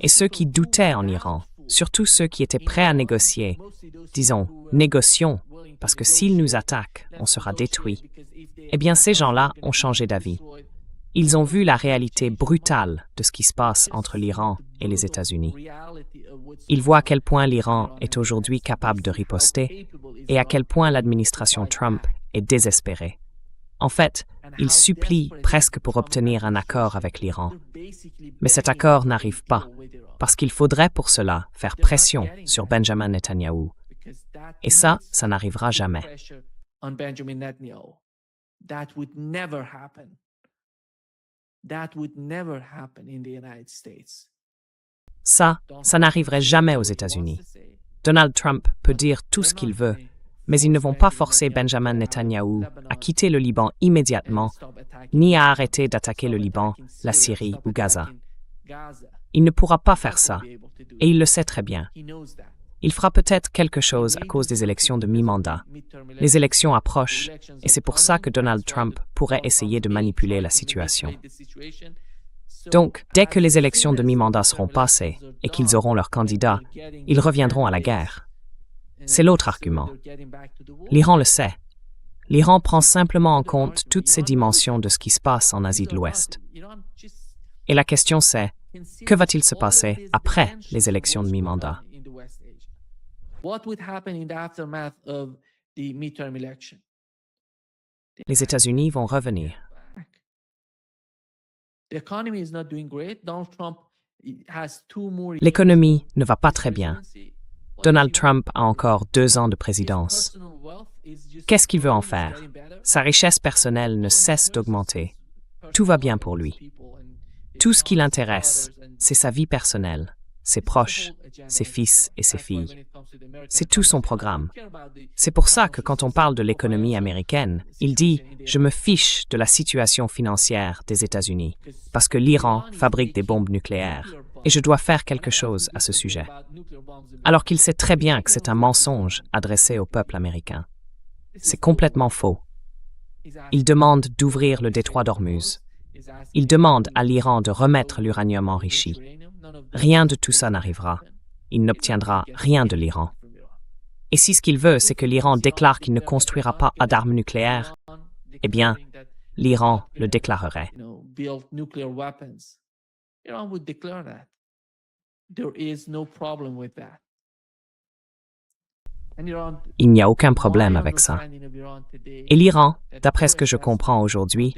Et ceux qui doutaient en Iran, surtout ceux qui étaient prêts à négocier, disons, négocions, parce que s'ils nous attaquent, on sera détruits, eh bien ces gens-là ont changé d'avis. Ils ont vu la réalité brutale de ce qui se passe entre l'Iran et les États-Unis. Ils voient à quel point l'Iran est aujourd'hui capable de riposter et à quel point l'administration Trump est désespérée. En fait, ils supplient presque pour obtenir un accord avec l'Iran. Mais cet accord n'arrive pas, parce qu'il faudrait pour cela faire pression sur Benjamin Netanyahou. Et ça n'arrivera jamais. Ça n'arriverait jamais aux États-Unis. Donald Trump peut dire tout ce qu'il veut, mais ils ne vont pas forcer Benjamin Netanyahou à quitter le Liban immédiatement, ni à arrêter d'attaquer le Liban, la Syrie ou Gaza. Il ne pourra pas faire ça, et il le sait très bien. Il fera peut-être quelque chose à cause des élections de mi-mandat. Les élections approchent, et c'est pour ça que Donald Trump pourrait essayer de manipuler la situation. Donc, dès que les élections de mi-mandat seront passées et qu'ils auront leur candidat, ils reviendront à la guerre. C'est l'autre argument. L'Iran le sait. L'Iran prend simplement en compte toutes ces dimensions de ce qui se passe en Asie de l'Ouest. Et la question c'est, que va-t-il se passer après les élections de mi-mandat? Les États-Unis vont revenir. L'économie ne va pas très bien. Donald Trump a encore 2 ans de présidence. Qu'est-ce qu'il veut en faire? Sa richesse personnelle ne cesse d'augmenter. Tout va bien pour lui. Tout ce qui l'intéresse, c'est sa vie personnelle, ses proches, ses fils et ses filles. C'est tout son programme. C'est pour ça que quand on parle de l'économie américaine, il dit « Je me fiche de la situation financière des États-Unis parce que l'Iran fabrique des bombes nucléaires et je dois faire quelque chose à ce sujet. » Alors qu'il sait très bien que c'est un mensonge adressé au peuple américain. C'est complètement faux. Il demande d'ouvrir le détroit d'Ormuz. Il demande à l'Iran de remettre l'uranium enrichi. Rien de tout ça n'arrivera. Il n'obtiendra rien de l'Iran. Et si ce qu'il veut, c'est que l'Iran déclare qu'il ne construira pas d'armes nucléaires, eh bien, l'Iran le déclarerait. Il n'y a aucun problème avec ça. Et l'Iran, d'après ce que je comprends aujourd'hui,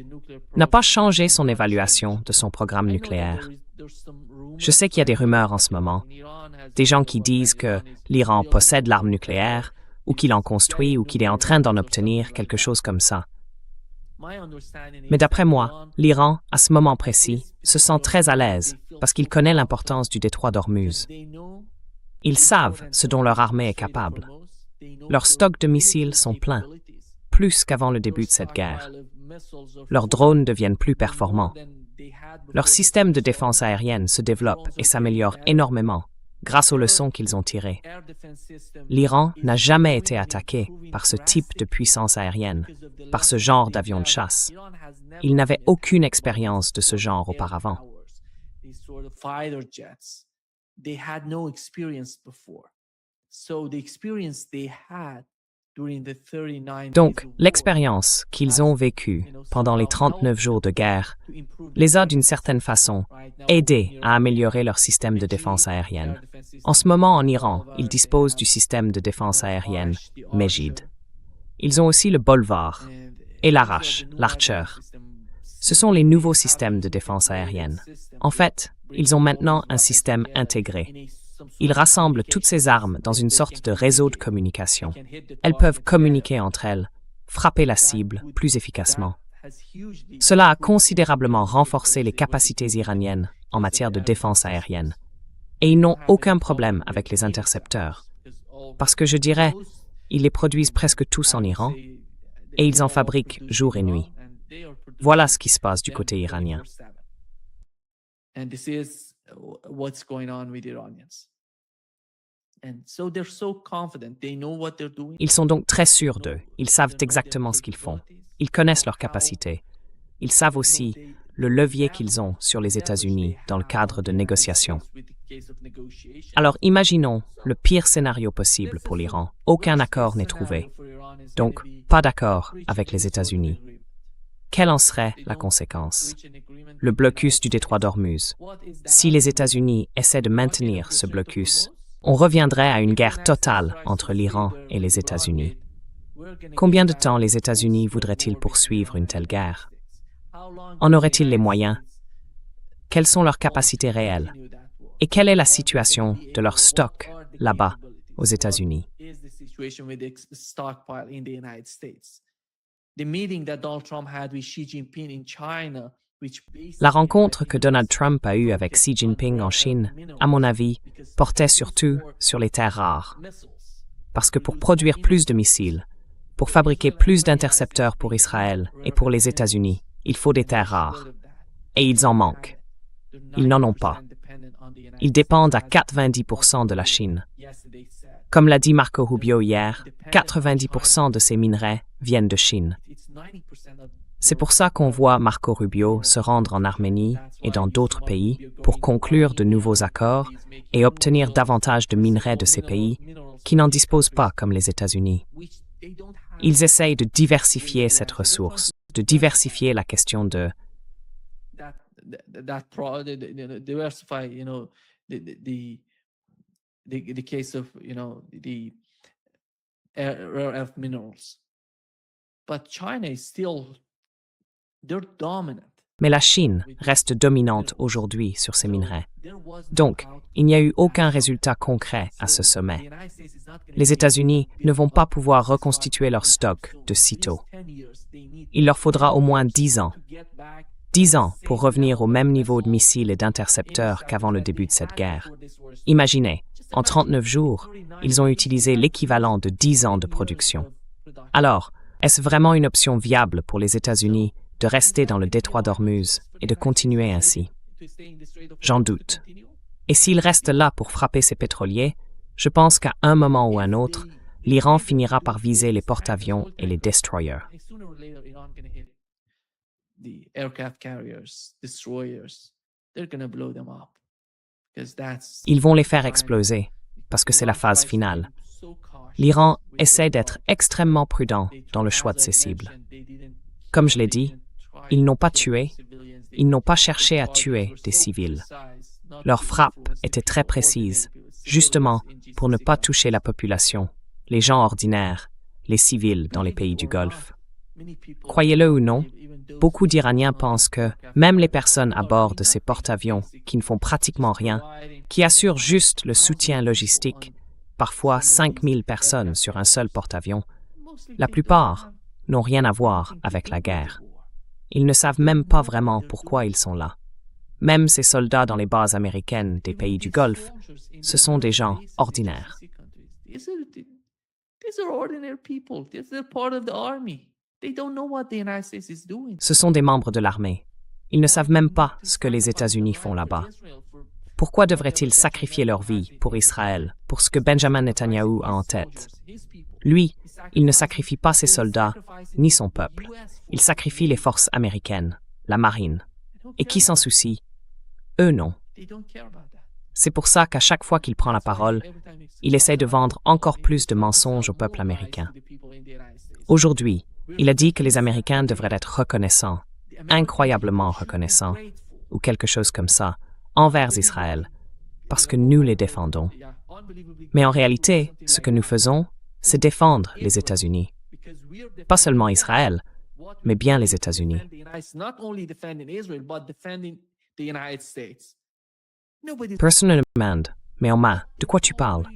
n'a pas changé son évaluation de son programme nucléaire. Je sais qu'il y a des rumeurs en ce moment, des gens qui disent que l'Iran possède l'arme nucléaire, ou qu'il en construit, ou qu'il est en train d'en obtenir, quelque chose comme ça. Mais d'après moi, l'Iran, à ce moment précis, se sent très à l'aise parce qu'il connaît l'importance du détroit d'Ormuz. Ils savent ce dont leur armée est capable. Leurs stocks de missiles sont pleins, plus qu'avant le début de cette guerre. Leurs drones deviennent plus performants. Leur système de défense aérienne se développe et s'améliore énormément grâce aux leçons qu'ils ont tirées. L'Iran n'a jamais été attaqué par ce type de puissance aérienne, par ce genre d'avion de chasse. Il n'avait aucune expérience de ce genre auparavant. Donc, l'expérience qu'ils ont vécue pendant les 39 jours de guerre les a d'une certaine façon aidés à améliorer leur système de défense aérienne. En ce moment, en Iran, ils disposent du système de défense aérienne Mejid. Ils ont aussi le Bolvar et l'Arash, l'Archer. Ce sont les nouveaux systèmes de défense aérienne. En fait, ils ont maintenant un système intégré. Ils rassemblent toutes ces armes dans une sorte de réseau de communication. Elles peuvent communiquer entre elles, frapper la cible plus efficacement. Cela a considérablement renforcé les capacités iraniennes en matière de défense aérienne. Et ils n'ont aucun problème avec les intercepteurs. Parce que je dirais, ils les produisent presque tous en Iran et ils en fabriquent jour et nuit. Voilà ce qui se passe du côté iranien. Ils sont donc très sûrs d'eux. Ils savent exactement ce qu'ils font. Ils connaissent leurs capacités. Ils savent aussi le levier qu'ils ont sur les États-Unis dans le cadre de négociations. Alors imaginons le pire scénario possible pour l'Iran. Aucun accord n'est trouvé. Donc, pas d'accord avec les États-Unis. Quelle en serait la conséquence? Le blocus du détroit d'Ormuz. Si les États-Unis essaient de maintenir ce blocus, on reviendrait à une guerre totale entre l'Iran et les États-Unis. Combien de temps les États-Unis voudraient-ils poursuivre une telle guerre? En auraient-ils les moyens? Quelles sont leurs capacités réelles? Et quelle est la situation de leur stock là-bas, aux États-Unis? La rencontre que Donald Trump a eue avec Xi Jinping en Chine, à mon avis, portait surtout sur les terres rares. Parce que pour produire plus de missiles, pour fabriquer plus d'intercepteurs pour Israël et pour les États-Unis, il faut des terres rares. Et ils en manquent. Ils n'en ont pas. Ils dépendent à 90% de la Chine. Comme l'a dit Marco Rubio hier, 90% de ces minerais viennent de Chine. C'est pour ça qu'on voit Marco Rubio se rendre en Arménie et dans d'autres pays pour conclure de nouveaux accords et obtenir davantage de minerais de ces pays qui n'en disposent pas comme les États-Unis. Ils essayent de diversifier cette ressource, de diversifier la question de the case of the rare earth minerals, but China is still they're dominant. Mais la Chine reste dominante aujourd'hui sur ces minerais. Donc, il n'y a eu aucun résultat concret à ce sommet. Les États-Unis ne vont pas pouvoir reconstituer leur stock de sitôt. Il leur faudra au moins 10 ans. 10 ans pour revenir au même niveau de missiles et d'intercepteurs qu'avant le début de cette guerre. Imaginez, en 39 jours, ils ont utilisé l'équivalent de 10 ans de production. Alors, est-ce vraiment une option viable pour les États-Unis de rester dans le détroit d'Ormuz et de continuer ainsi? J'en doute. Et s'ils restent là pour frapper ces pétroliers, je pense qu'à un moment ou un autre, l'Iran finira par viser les porte-avions et les destroyers. Ils vont les faire exploser, parce que c'est la phase finale. L'Iran essaie d'être extrêmement prudent dans le choix de ses cibles. Comme je l'ai dit, ils n'ont pas tué, ils n'ont pas cherché à tuer des civils. Leur frappe était très précise, justement pour ne pas toucher la population, les gens ordinaires, les civils dans les pays du Golfe. Croyez-le ou non, beaucoup d'Iraniens pensent que même les personnes à bord de ces porte-avions qui ne font pratiquement rien, qui assurent juste le soutien logistique, parfois 5000 personnes sur un seul porte-avions, la plupart n'ont rien à voir avec la guerre. Ils ne savent même pas vraiment pourquoi ils sont là. Même ces soldats dans les bases américaines des pays du Golfe, ce sont des gens ordinaires. Ce sont des membres de l'armée. Ils ne savent même pas ce que les États-Unis font là-bas. Pourquoi devraient-ils sacrifier leur vie pour Israël, pour ce que Benjamin Netanyahou a en tête? Lui, il ne sacrifie pas ses soldats, ni son peuple. Il sacrifie les forces américaines, la marine. Et qui s'en soucie? Eux non. C'est pour ça qu'à chaque fois qu'il prend la parole, il essaie de vendre encore plus de mensonges au peuple américain. Aujourd'hui, il a dit que les Américains devraient être reconnaissants, incroyablement reconnaissants, ou quelque chose comme ça, envers Israël, parce que nous les défendons. Mais en réalité, ce que nous faisons, c'est défendre les États-Unis. Pas seulement Israël, mais bien les États-Unis. Personne ne me demande, mais Omar, de quoi tu parles?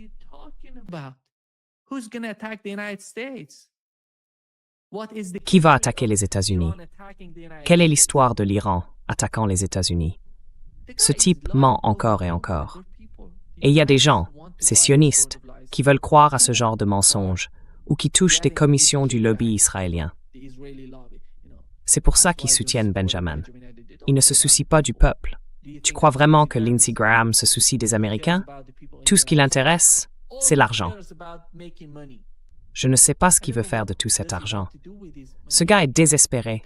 Qui va attaquer les États-Unis? Quelle est l'histoire de l'Iran attaquant les États-Unis? Ce type ment encore et encore. Et il y a des gens, ces sionistes, qui veulent croire à ce genre de mensonges ou qui touchent des commissions du lobby israélien. C'est pour ça qu'ils soutiennent Benjamin. Ils ne se soucient pas du peuple. Tu crois vraiment que Lindsey Graham se soucie des Américains? Tout ce qui l'intéresse, c'est l'argent. Je ne sais pas ce qu'il veut faire de tout cet argent. Ce gars est désespéré.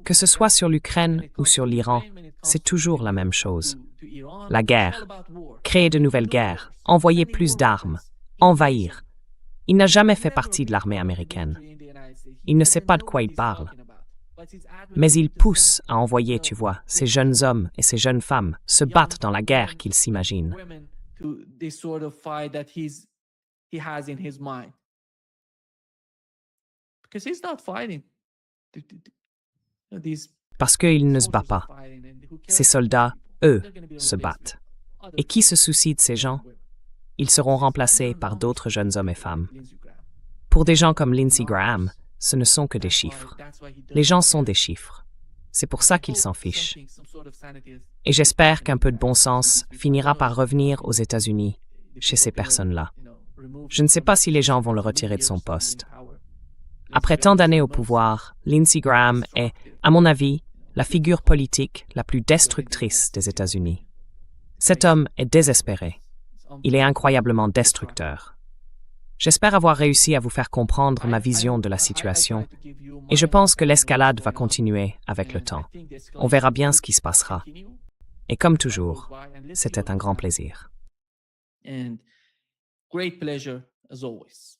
Que ce soit sur l'Ukraine ou sur l'Iran, c'est toujours la même chose. La guerre, créer de nouvelles guerres, envoyer plus d'armes, envahir. Il n'a jamais fait partie de l'armée américaine. Il ne sait pas de quoi il parle. Mais il pousse à envoyer, tu vois, ces jeunes hommes et ces jeunes femmes se battre dans la guerre qu'il s'imagine. because he's not fighting. These Parce qu'il ne se bat soldiers are pas. fighting, and who cares Ces about soldats, these people? eux, They're gonna be se replaced battent. with other Et qui se people, soucie de ces men gens? and women. Ils seront remplacés You don't par know d'autres these jeunes people hommes et like femmes. Lindsey Graham. Pour des gens comme Lindsey Graham, ce ne sont que des chiffres. Les gens sont des chiffres. C'est pour ça qu'ils s'en fichent. Et j'espère qu'un peu de bon sens finira par revenir aux États-Unis, chez ces personnes-là. Je ne sais pas si les gens vont le retirer de son poste. Après tant d'années au pouvoir, Lindsey Graham est, à mon avis, la figure politique la plus destructrice des États-Unis. Cet homme est désespéré. Il est incroyablement destructeur. J'espère avoir réussi à vous faire comprendre ma vision de la situation, et je pense que l'escalade va continuer avec le temps. On verra bien ce qui se passera. Et comme toujours, c'était un grand plaisir. And great pleasure as always.